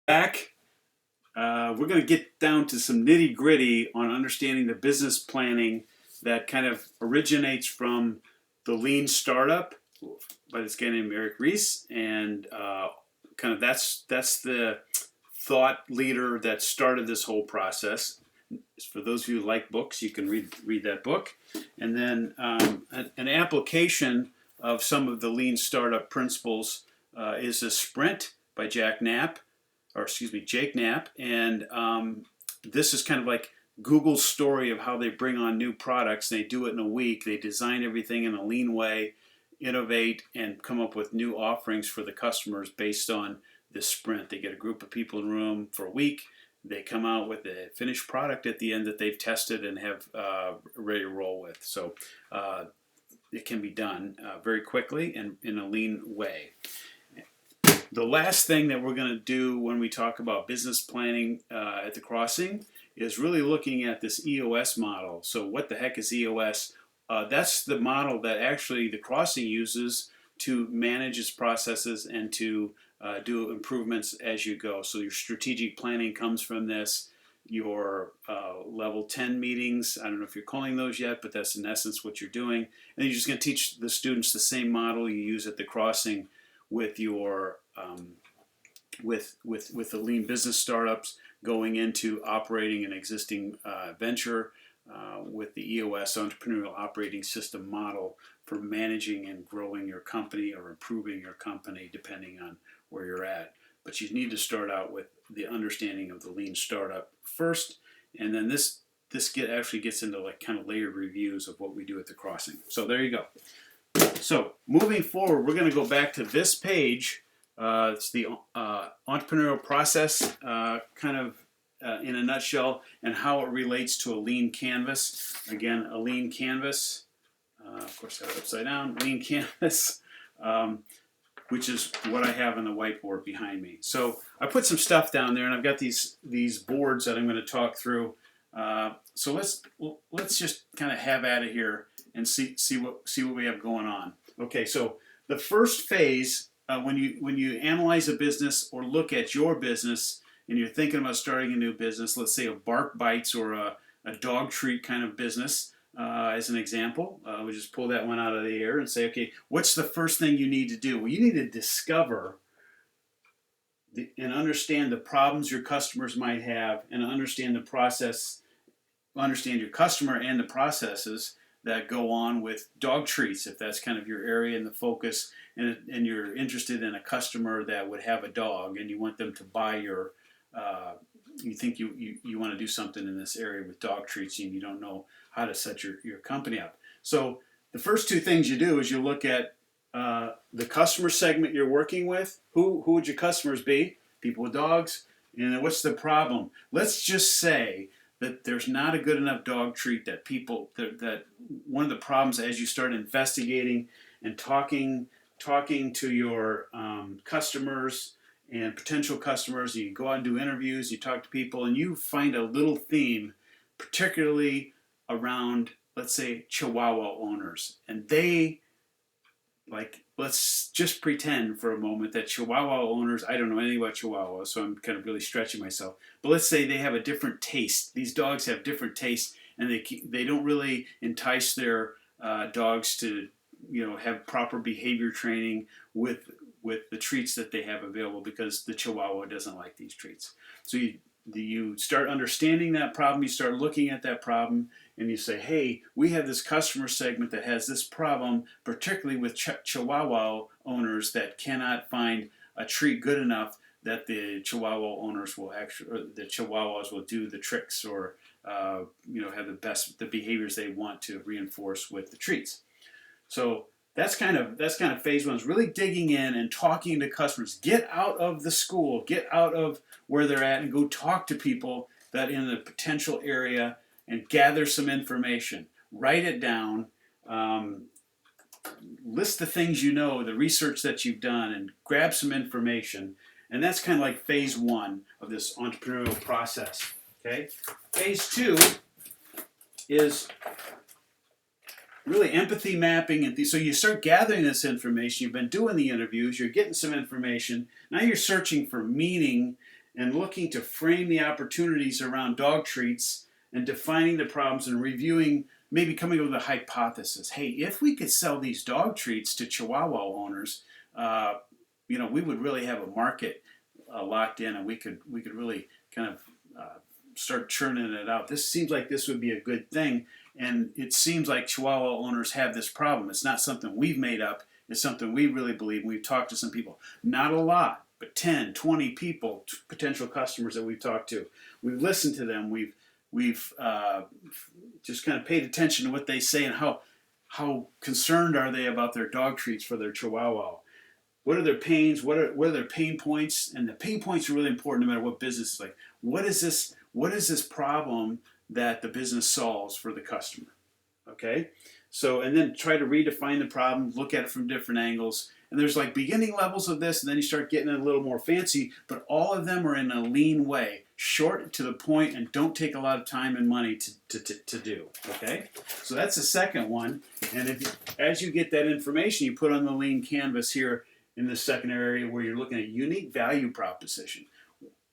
Back. We're going to get down to some nitty gritty on understanding the business planning that kind of originates from the Lean Startup by this guy named Eric Ries, and kind of that's the thought leader that started this whole process. For those of you who like books, you can read that book, and then an application of some of the Lean Startup principles is a Sprint by Jake Knapp, and this is kind of like Google's story of how they bring on new products. They do it in a week. They design everything in a lean way, innovate, and come up with new offerings for the customers based on this sprint. They get a group of people in a room for a week. They come out with a finished product at the end that they've tested and have ready to roll with. So it can be done very quickly and in a lean way. The last thing that we're going to do when we talk about business planning at the Crossing is really looking at this EOS model. So what the heck is EOS? That's the model that actually the Crossing uses to manage its processes and to do improvements as you go. So your strategic planning comes from this. Your level 10 meetings, I don't know if you're calling those yet, but that's in essence what you're doing. And you're just going to teach the students the same model you use at the Crossing with your with the lean business startups going into operating an existing venture with the EOS entrepreneurial operating system model for managing and growing your company or improving your company depending on where you're at. But you need to start out with the understanding of the lean startup first, and then this actually gets into like kind of layered reviews of what we do at the Crossing. So there you go. So moving forward, we're going to go back to this page. It's the entrepreneurial process kind of in a nutshell and how it relates to a lean canvas. Again, a lean canvas, of course I have it upside down, lean canvas, which is what I have on the whiteboard behind me. So I put some stuff down there and I've got these boards that I'm going to talk through. So let's just kind of have at it here and see what we have going on. Okay, so the first phase, when you analyze a business or look at your business and you're thinking about starting a new business, let's say a Bark Bites or a dog treat kind of business, as an example, we just pull that one out of the air and say, okay, what's the first thing you need to do? Well, you need to discover and understand the problems your customers might have, and understand the process, understand your customer and the processes that go on with dog treats, if that's kind of your area and the focus, and you're interested in a customer that would have a dog and you want them to buy your, you think you want to do something in this area with dog treats and you don't know how to set your company up. So the first two things you do is you look at the customer segment you're working with. Who would your customers be? People with dogs. And then what's the problem? Let's just say that there's not a good enough dog treat that that one of the problems as you start investigating and talking to your customers and potential customers, you go out and do interviews, you talk to people, and you find a little theme, particularly around, let's say, Chihuahua owners. And they, like, let's just pretend for a moment that Chihuahua owners, I don't know anything about Chihuahua, so I'm kind of really stretching myself, but let's say they have a different taste. These dogs have different tastes, and they don't really entice their dogs to, have proper behavior training with the treats that they have available because the Chihuahua doesn't like these treats. So you start understanding that problem, you start looking at that problem, and you say, hey, we have this customer segment that has this problem, particularly with Chihuahua owners that cannot find a treat good enough that the Chihuahua owners will actually, or the Chihuahuas will do the tricks or have the behaviors they want to reinforce with the treats. So that's kind of phase one, is really digging in and talking to customers. Get out of the school, get out of where they're at, and go talk to people that in the potential area and gather some information. Write it down. List the things you know, the research that you've done, and grab some information. And that's kind of like phase one of this entrepreneurial process. Okay. Phase two is really empathy mapping, and so you start gathering this information. You've been doing the interviews, you're getting some information. Now you're searching for meaning and looking to frame the opportunities around dog treats and defining the problems and reviewing, maybe coming up with a hypothesis. Hey, if we could sell these dog treats to Chihuahua owners, we would really have a market locked in, and we could really kind of start churning it out. This seems like this would be a good thing, and it seems like Chihuahua owners have this problem. It's not something we've made up. It's something we really believe. We've talked to some people, not a lot, but 10, 20 people, potential customers that we've talked to. We've listened to them. We've just kind of paid attention to what they say and how concerned are they about their dog treats for their Chihuahua. What are their pains? What are their pain points? And the pain points are really important no matter what business is like. What is this problem that the business solves for the customer? Okay? So, and then try to redefine the problem, look at it from different angles. And there's like beginning levels of this, and then you start getting a little more fancy, but all of them are in a lean way, short to the point, and don't take a lot of time and money to do. Okay? So that's the second one. And as you get that information, you put on the lean canvas here in the second area where you're looking at unique value proposition.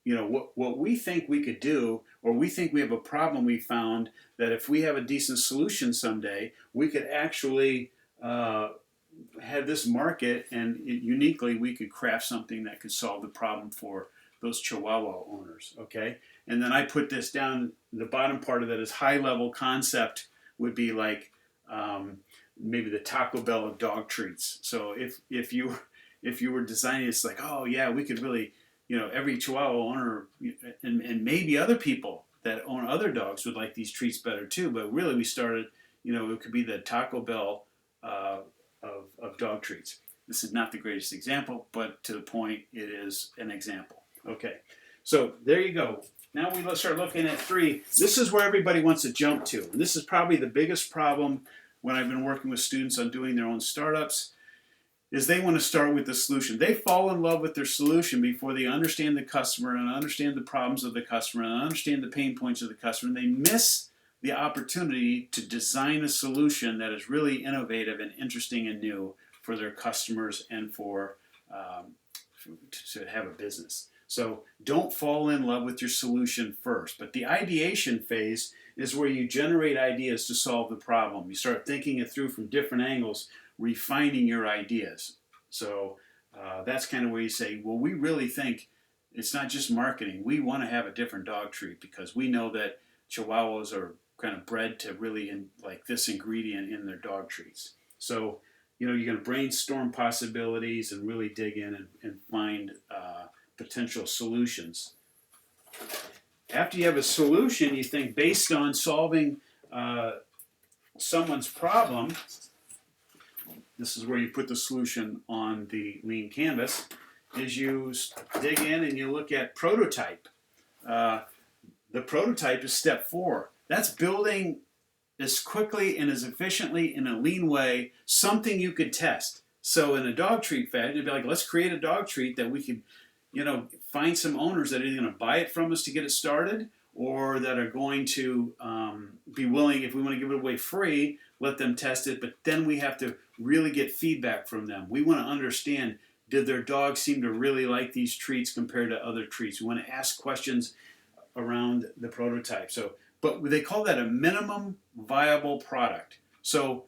What we think we could do, or we think we have a problem we found that if we have a decent solution someday, we could actually have this market, and uniquely we could craft something that could solve the problem for those Chihuahua owners. Okay, and then I put this down. The bottom part of that is high level concept would be like maybe the Taco Bell of dog treats. So if you were designing, it's like, oh yeah, we could really, every Chihuahua owner and maybe other people that own other dogs would like these treats better too. But really, we started, it could be the Taco Bell of dog treats. This is not the greatest example, but to the point, it is an example. Okay, so there you go. Now we start looking at 3. This is where everybody wants to jump to. And this is probably the biggest problem when I've been working with students on doing their own startups, is they want to start with the solution. They fall in love with their solution before they understand the customer and understand the problems of the customer and understand the pain points of the customer. And they miss the opportunity to design a solution that is really innovative and interesting and new for their customers and to have a business. So don't fall in love with your solution first. But the ideation phase is where you generate ideas to solve the problem. You start thinking it through from different angles, refining your ideas. So that's kind of where you say, well, we really think it's not just marketing. We want to have a different dog treat because we know that Chihuahuas are kind of bred to really like this ingredient in their dog treats. So, you're going to brainstorm possibilities and really dig in and find potential solutions. After you have a solution, you think based on solving someone's problem. This is where you put the solution on the lean canvas, is you dig in and you look at prototype. The prototype is step 4. That's building as quickly and as efficiently in a lean way something you could test. So in a dog treat fad, you'd be like, let's create a dog treat that we could, find some owners that are either going to buy it from us to get it started, or that are going to be willing, if we want to give it away free, let them test it. But then we have to really get feedback from them. We want to understand, did their dog seem to really like these treats compared to other treats? We want to ask questions around the prototype. But they call that a minimum viable product. So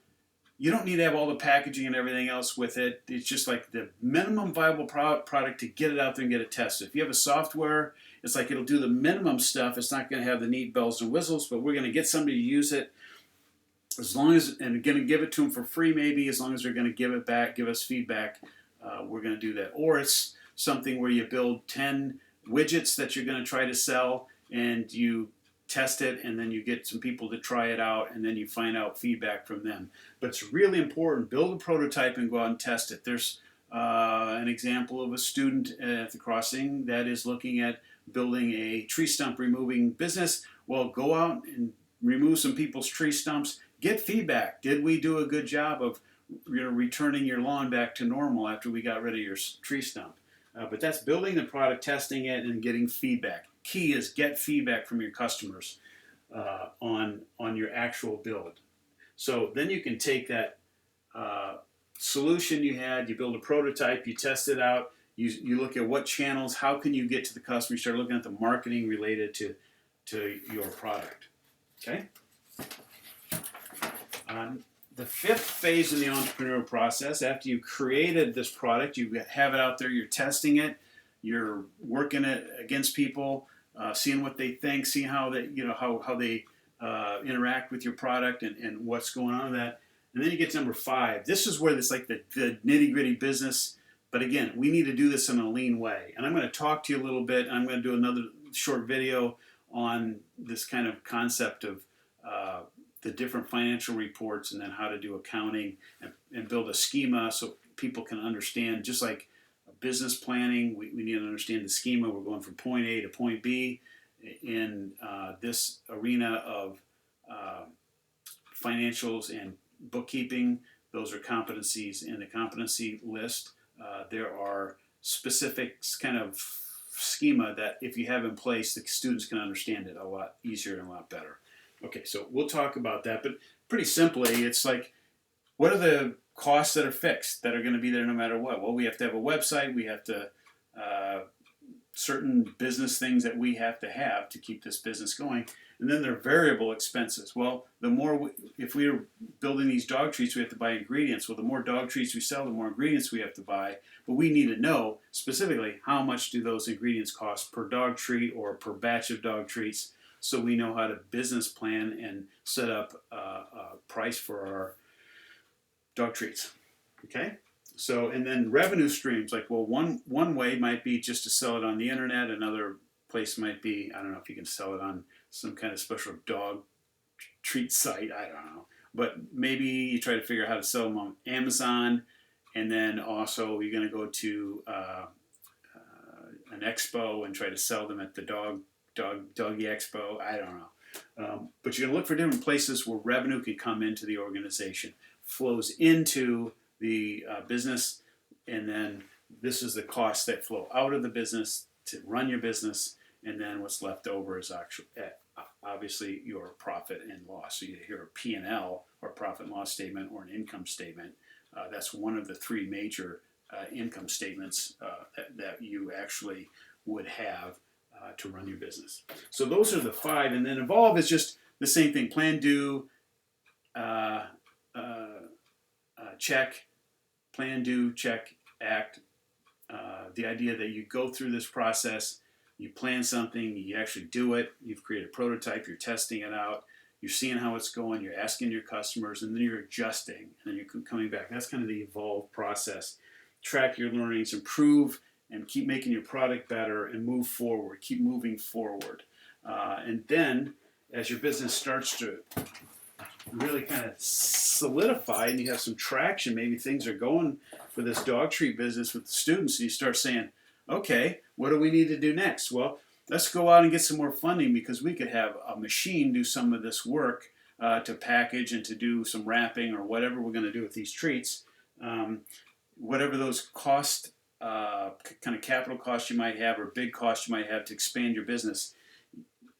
you don't need to have all the packaging and everything else with it. It's just like the minimum viable product to get it out there and get it tested. If you have a software, it's like it'll do the minimum stuff. It's not going to have the neat bells and whistles, but we're going to get somebody to use it as long as, and going to give it to them for free maybe, as long as they're going to give it back, give us feedback, we're going to do that. Or it's something where you build 10 widgets that you're going to try to sell, and you test it, and then you get some people to try it out, and then you find out feedback from them. But it's really important, build a prototype and go out and test it. There's an example of a student at the Crossing that is looking at building a tree stump removing business. Well, go out and remove some people's tree stumps, get feedback. Did we do a good job of returning your lawn back to normal after we got rid of your tree stump? But that's building the product, testing it, and getting feedback. Key is get feedback from your customers on your actual build. So then you can take that solution you had, you build a prototype, you test it out, You look at what channels, how can you get to the customer. You start looking at the marketing related to your product. Okay. The fifth phase in the entrepreneurial process, after you've created this product, you have it out there, you're testing it, you're working it against people, seeing what they think, seeing how they, how they interact with your product and what's going on with that. And then you get to number 5. This is where it's like the nitty gritty business. But again, we need to do this in a lean way. And I'm going to talk to you a little bit. I'm going to do another short video on this kind of concept of the different financial reports and then how to do accounting and build a schema so people can understand. Just like business planning, we need to understand the schema. We're going from point A to point B. In this arena of financials and bookkeeping, those are competencies in the competency list. There are specific kind of schema that if you have in place, the students can understand it a lot easier and a lot better. Okay, so we'll talk about that, but pretty simply, it's like, what are the costs that are fixed, that are going to be there no matter what? Well, we have to have a website, we have to, certain business things that we have to keep this business going. And then there are variable expenses. Well, the more, if we're building these dog treats, we have to buy ingredients. Well, the more dog treats we sell, the more ingredients we have to buy. But we need to know specifically how much do those ingredients cost per dog treat or per batch of dog treats, so we know how to business plan and set up a price for our dog treats. Okay? So, and then revenue streams, like, well, one way might be just to sell it on the internet. Another place might be, I don't know if you can sell it on some kind of special dog treat site, I don't know. But maybe you try to figure out how to sell them on Amazon, and then also you're going to go to an expo and try to sell them at the Doggy Expo, I don't know. But you're going to look for different places where revenue can come into the organization, flows into the business, and then this is the costs that flow out of the business to run your business, and then what's left over is actually, obviously, your profit and loss. So you hear a P&L, or profit and loss statement, or an income statement. That's one of the 3 major income statements that you actually would have to run your business. So those are the 5, and then evolve is just the same thing. Plan, do, check, plan, do, check, act. The idea that you go through this process, you plan something, you actually do it, you've created a prototype, you're testing it out, you're seeing how it's going, you're asking your customers, and then you're adjusting, and then you're coming back. That's kind of the evolve process. Track your learnings, improve, and keep making your product better and move forward, keep moving forward. And then as your business starts to really kind of solidify and you have some traction, maybe things are going for this dog treat business with the students, and you start saying, okay, what do we need to do next? Well, let's go out and get some more funding, because we could have a machine do some of this work to package and to do some wrapping or whatever we're going to do with these treats. Whatever those cost, kind of capital costs you might have or big costs you might have to expand your business,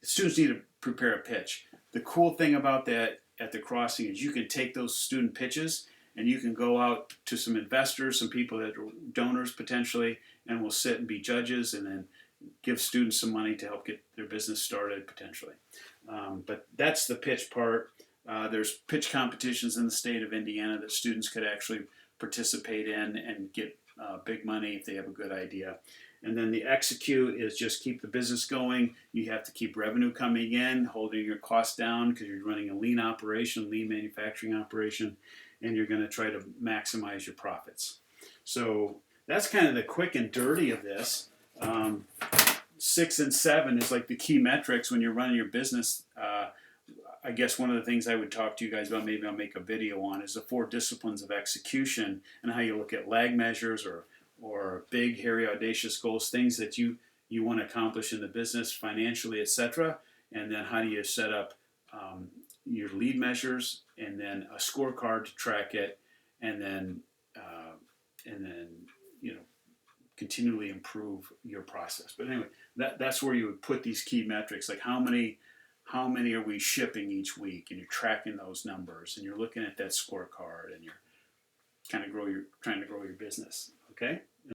students need to prepare a pitch. The cool thing about that at the Crossing is you can take those student pitches and you can go out to some investors, some people that are donors potentially, and we'll sit and be judges and then give students some money to help get their business started potentially. But that's the pitch part. There's pitch competitions in the state of Indiana that students could actually participate in and get big money if they have a good idea. And then the execute is just keep the business going. You have to keep revenue coming in, holding your costs down because you're running a lean operation, lean manufacturing operation, and you're going to try to maximize your profits. So that's kind of the quick and dirty of this. 6 and 7 is like the key metrics when you're running your business. I guess one of the things I would talk to you guys about, maybe I'll make a video on, is the 4 disciplines of execution and how you look at lag measures or big, hairy, audacious goals, things that you want to accomplish in the business financially, etc. And then how do you set up your lead measures and then a scorecard to track it, and then continually improve your process. But anyway, that's where you would put these key metrics, like how many are we shipping each week, and you're tracking those numbers, and you're looking at that scorecard, and you're trying to grow your business. Okay.